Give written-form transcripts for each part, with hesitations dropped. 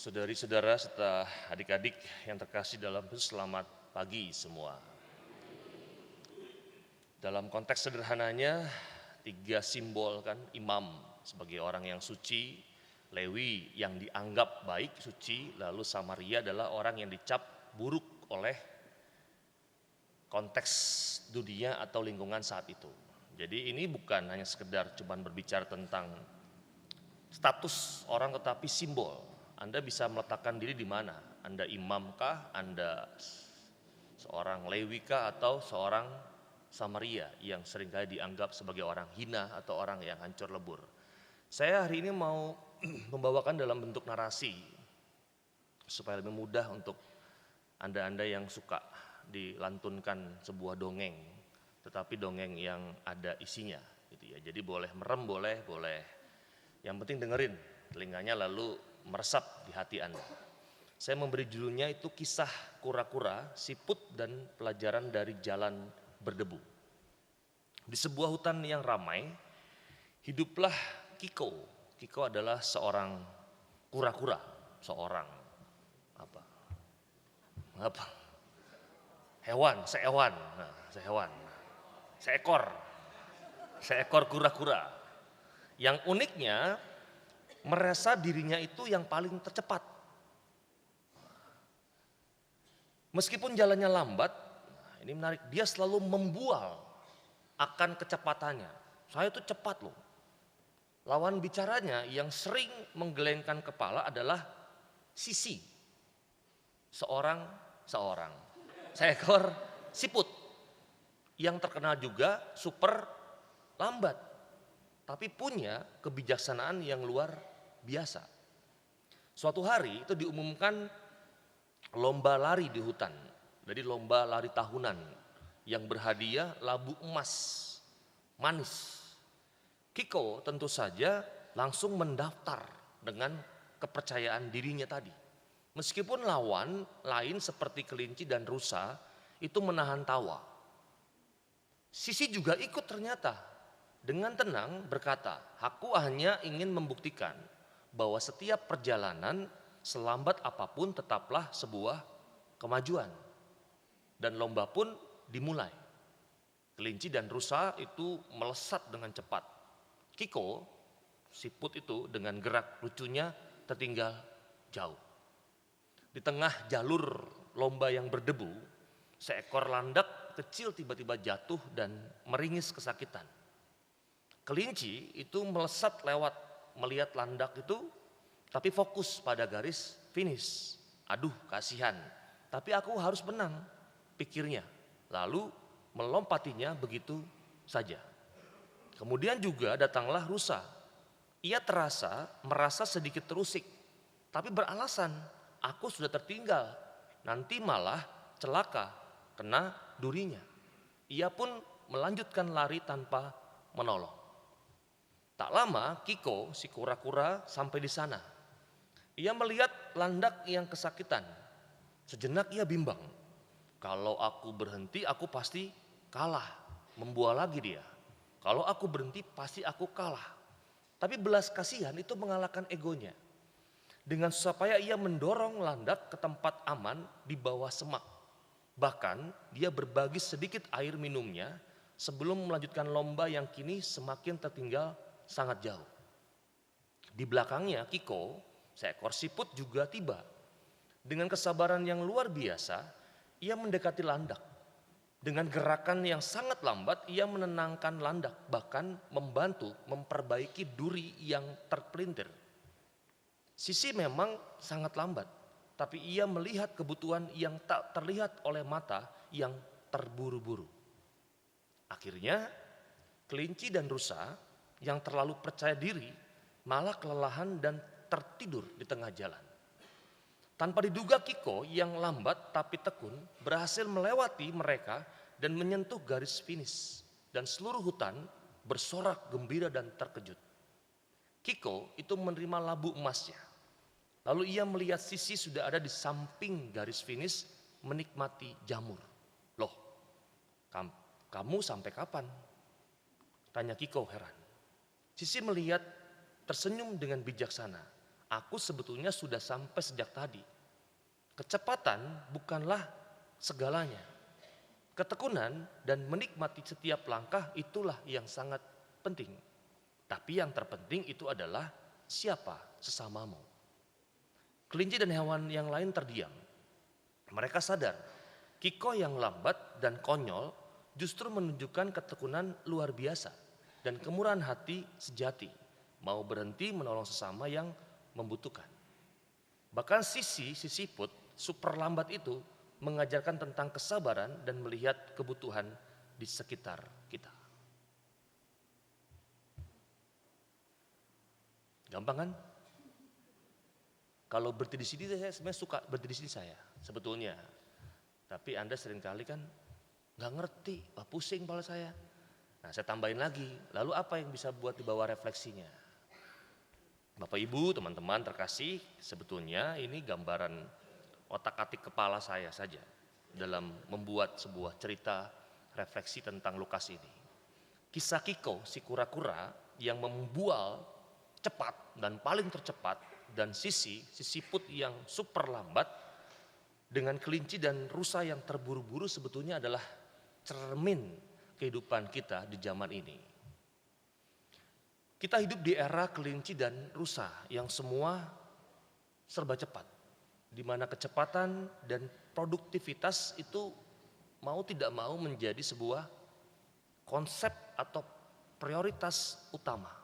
Saudari-saudara serta adik-adik yang terkasih dalam Yesus, selamat pagi semua. Dalam konteks sederhananya, tiga simbol kan, imam sebagai orang yang suci, Lewi yang dianggap baik, suci, lalu Samaria adalah orang yang dicap buruk oleh konteks dunia atau lingkungan saat itu. Jadi ini bukan hanya sekedar cuman berbicara tentang status orang tetapi simbol. Anda bisa meletakkan diri di mana? Anda imamkah? Anda seorang Lewikah? Atau seorang Samaria yang seringkali dianggap sebagai orang hina atau orang yang hancur lebur. Saya hari ini mau membawakan dalam bentuk narasi supaya lebih mudah untuk Anda-anda yang suka dilantunkan sebuah dongeng, tetapi dongeng yang ada isinya gitu ya. Jadi boleh merem, boleh. Yang penting dengerin telinganya lalu meresap di hati Anda. Saya memberi judulnya itu kisah kura-kura, siput dan pelajaran dari jalan berdebu. Di sebuah hutan yang ramai, hiduplah Kiko. Kiko adalah seorang kura-kura, seorang seekor kura-kura. Yang uniknya merasa dirinya itu yang paling tercepat. Meskipun jalannya lambat, ini menarik, dia selalu membual akan kecepatannya. Saya itu cepat loh. Lawan bicaranya yang sering menggelengkan kepala adalah Sisi. Seorang seekor siput yang terkenal juga super lambat, tapi punya kebijaksanaan yang luar biasa. Suatu hari itu diumumkan lomba lari di hutan. Jadi lomba lari tahunan yang berhadiah labu emas manis. Kiko tentu saja langsung mendaftar dengan kepercayaan dirinya tadi. Meskipun lawan lain seperti kelinci dan rusa itu menahan tawa. Sisi juga ikut ternyata. Dengan tenang berkata, aku hanya ingin membuktikan bahwa setiap perjalanan selambat apapun tetaplah sebuah kemajuan. Dan lomba pun dimulai. Kelinci dan rusa itu melesat dengan cepat. Kiko, siput itu dengan gerak lucunya tertinggal jauh. Di tengah jalur lomba yang berdebu, seekor landak kecil tiba-tiba jatuh dan meringis kesakitan. Kelinci itu melesat lewat melihat landak itu, tapi fokus pada garis finish. Aduh, kasihan. Tapi aku harus menang, pikirnya. Lalu melompatinya begitu saja. Kemudian juga datanglah rusa. Ia merasa sedikit terusik, tapi beralasan, aku sudah tertinggal. Nanti malah celaka, kena durinya. Ia pun melanjutkan lari tanpa menolong. Tak lama Kiko, si kura-kura, sampai di sana. Ia melihat landak yang kesakitan. Sejenak ia bimbang. Kalau aku berhenti aku pasti kalah. Membual lagi dia. Kalau aku berhenti pasti aku kalah. Tapi belas kasihan itu mengalahkan egonya. Dengan susah payah ia mendorong landak ke tempat aman di bawah semak. Bahkan dia berbagi sedikit air minumnya sebelum melanjutkan lomba yang kini semakin tertinggal sangat jauh. Di belakangnya Kiko, seekor siput juga tiba. Dengan kesabaran yang luar biasa, ia mendekati landak. Dengan gerakan yang sangat lambat, ia menenangkan landak, bahkan membantu memperbaiki duri yang terpelintir. Sisi memang sangat lambat, tapi ia melihat kebutuhan yang tak terlihat oleh mata yang terburu-buru. Akhirnya, kelinci dan rusa yang terlalu percaya diri malah kelelahan dan tertidur di tengah jalan. Tanpa diduga Kiko yang lambat tapi tekun berhasil melewati mereka dan menyentuh garis finish. Dan seluruh hutan bersorak gembira dan terkejut. Kiko itu menerima labu emasnya. Lalu ia melihat Sisi sudah ada di samping garis finish menikmati jamur. Loh, kamu sampai kapan? Tanya Kiko heran. Sisi melihat tersenyum dengan bijaksana. Aku sebetulnya sudah sampai sejak tadi. Kecepatan bukanlah segalanya. Ketekunan dan menikmati setiap langkah itulah yang sangat penting. Tapi yang terpenting itu adalah siapa sesamamu. Kelinci dan hewan yang lain terdiam. Mereka sadar, Kiko yang lambat dan konyol justru menunjukkan ketekunan luar biasa dan kemurahan hati sejati, mau berhenti menolong sesama yang membutuhkan. Bahkan Sisiput super lambat itu mengajarkan tentang kesabaran dan melihat kebutuhan di sekitar kita. Gampang kan? Kalau berdiri di sini saya sebenarnya suka berdiri di sini saya sebetulnya. Tapi Anda seringkali kan nggak ngerti, pusing kepala saya. Nah saya tambahin lagi, lalu apa yang bisa buat dibawa refleksinya? Bapak Ibu, teman-teman terkasih, sebetulnya ini gambaran otak-atik kepala saya saja dalam membuat sebuah cerita refleksi tentang Lukas ini. Kisah Kiko, si kura-kura yang membual cepat dan paling tercepat, dan Sisiput yang super lambat, dengan kelinci dan rusa yang terburu-buru sebetulnya adalah cermin kehidupan kita di zaman ini. Kita hidup di era kelinci dan rusa yang semua serba cepat, di mana kecepatan dan produktivitas itu mau tidak mau menjadi sebuah konsep atau prioritas utama.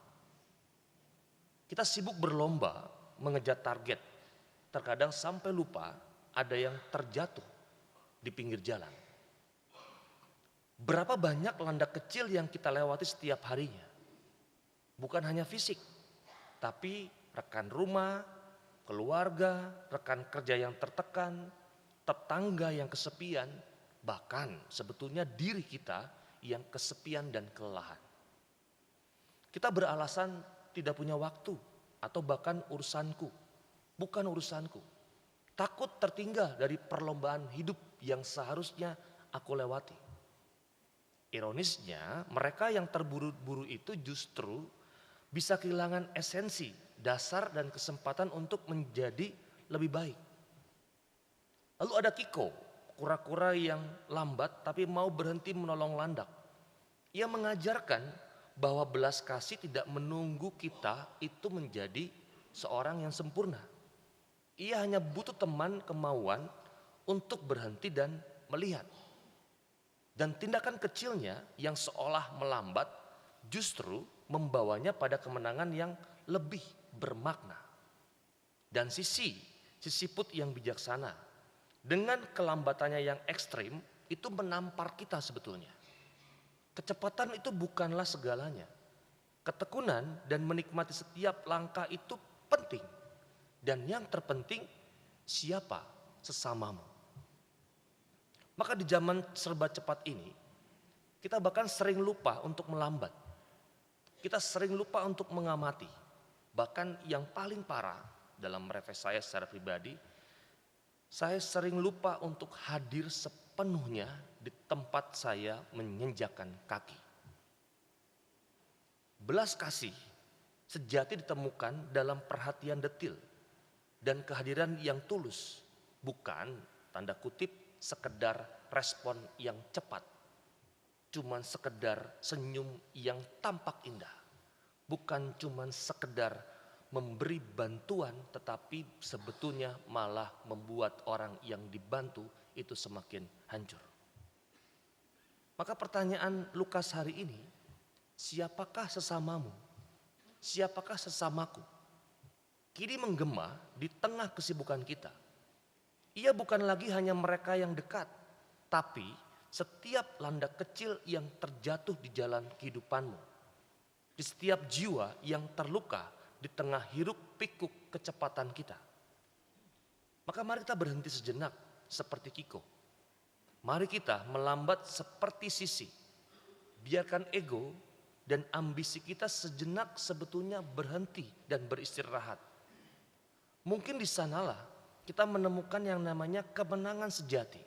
Kita sibuk berlomba mengejar target, terkadang sampai lupa ada yang terjatuh di pinggir jalan. Berapa banyak landak kecil yang kita lewati setiap harinya. Bukan hanya fisik, tapi rekan rumah, keluarga, rekan kerja yang tertekan, tetangga yang kesepian, bahkan sebetulnya diri kita yang kesepian dan kelelahan. Kita beralasan tidak punya waktu atau bahkan urusanku, bukan urusanku. Takut tertinggal dari perlombaan hidup yang seharusnya aku lewati. Ironisnya, mereka yang terburu-buru itu justru bisa kehilangan esensi, dasar dan kesempatan untuk menjadi lebih baik. Lalu ada Kiko, kura-kura yang lambat tapi mau berhenti menolong landak. Ia mengajarkan bahwa belas kasih tidak menunggu kita itu menjadi seorang yang sempurna. Ia hanya butuh teman kemauan untuk berhenti dan melihat. Dan tindakan kecilnya yang seolah melambat justru membawanya pada kemenangan yang lebih bermakna. Dan Sisiput yang bijaksana dengan kelambatannya yang ekstrim itu menampar kita sebetulnya. Kecepatan itu bukanlah segalanya. Ketekunan dan menikmati setiap langkah itu penting. Dan yang terpenting, siapa sesamamu. Maka di zaman serba cepat ini, kita bahkan sering lupa untuk melambat. Kita sering lupa untuk mengamati. Bahkan yang paling parah dalam refleksi saya secara pribadi, saya sering lupa untuk hadir sepenuhnya di tempat saya menginjakkan kaki. Belas kasih sejati ditemukan dalam perhatian detil dan kehadiran yang tulus, bukan tanda kutip sekedar respon yang cepat. Cuman sekedar senyum yang tampak indah. Bukan cuman sekedar memberi bantuan, tetapi sebetulnya malah membuat orang yang dibantu itu semakin hancur. Maka pertanyaan Lukas hari ini, siapakah sesamamu? Siapakah sesamaku? Kini menggema di tengah kesibukan kita. Ia bukan lagi hanya mereka yang dekat, tapi setiap landak kecil yang terjatuh di jalan kehidupanmu. Di setiap jiwa yang terluka di tengah hiruk pikuk kecepatan kita. Maka mari kita berhenti sejenak seperti Kiko. Mari kita melambat seperti Sisi. Biarkan ego dan ambisi kita sejenak sebetulnya berhenti dan beristirahat. Mungkin di sanalah kita menemukan yang namanya kemenangan sejati.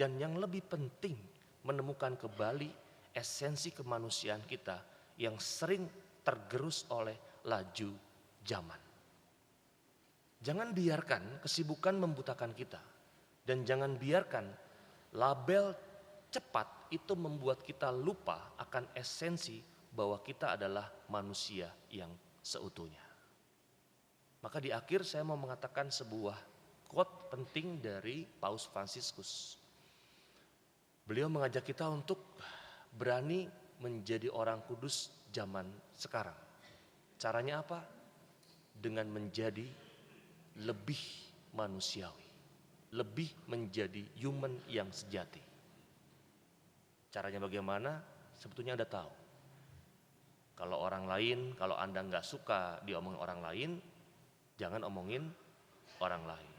Dan yang lebih penting, menemukan kembali esensi kemanusiaan kita yang sering tergerus oleh laju zaman. Jangan biarkan kesibukan membutakan kita. Dan jangan biarkan label cepat itu membuat kita lupa akan esensi bahwa kita adalah manusia yang seutuhnya. Maka di akhir saya mau mengatakan sebuah quote penting dari Paus Fransiskus. Beliau mengajak kita untuk berani menjadi orang kudus zaman sekarang. Caranya apa? Dengan menjadi lebih manusiawi. Lebih menjadi human yang sejati. Caranya bagaimana? Sebetulnya Anda tahu. Kalau orang lain, kalau Anda nggak suka diomongin orang lain, jangan omongin orang lain.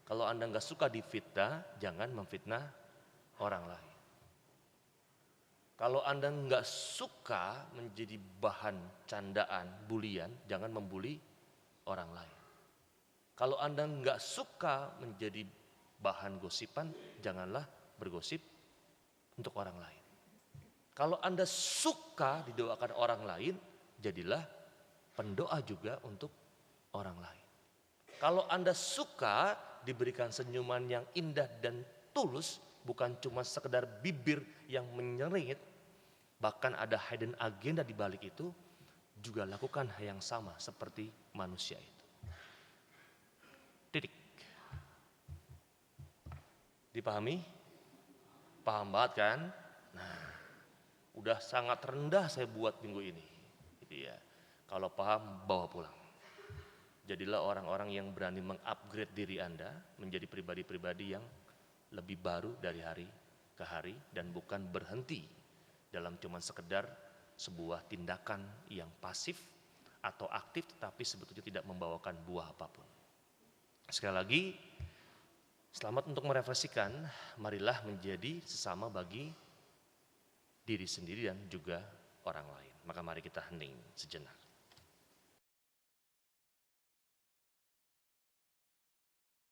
Kalau Anda nggak suka difitnah, jangan memfitnah orang lain. Kalau Anda nggak suka menjadi bahan candaan, bulian, jangan membuli orang lain. Kalau Anda nggak suka menjadi bahan gosipan, janganlah bergosip untuk orang lain. Kalau Anda suka didoakan orang lain, jadilah pendoa juga untuk orang lain. Kalau Anda suka diberikan senyuman yang indah dan tulus, bukan cuma sekedar bibir yang menyerit, bahkan ada hidden agenda di balik itu, juga lakukan hal yang sama seperti manusia itu. Titik. Dipahami? Paham banget kan? Nah, udah sangat rendah saya buat minggu ini. Gitu ya. Kalau paham, bawa pulang. Jadilah orang-orang yang berani mengupgrade diri Anda menjadi pribadi-pribadi yang lebih baru dari hari ke hari dan bukan berhenti dalam cuma sekedar sebuah tindakan yang pasif atau aktif tetapi sebetulnya tidak membawakan buah apapun. Sekali lagi, selamat untuk merefleksikan, marilah menjadi sesama bagi diri sendiri dan juga orang lain. Maka mari kita hening sejenak.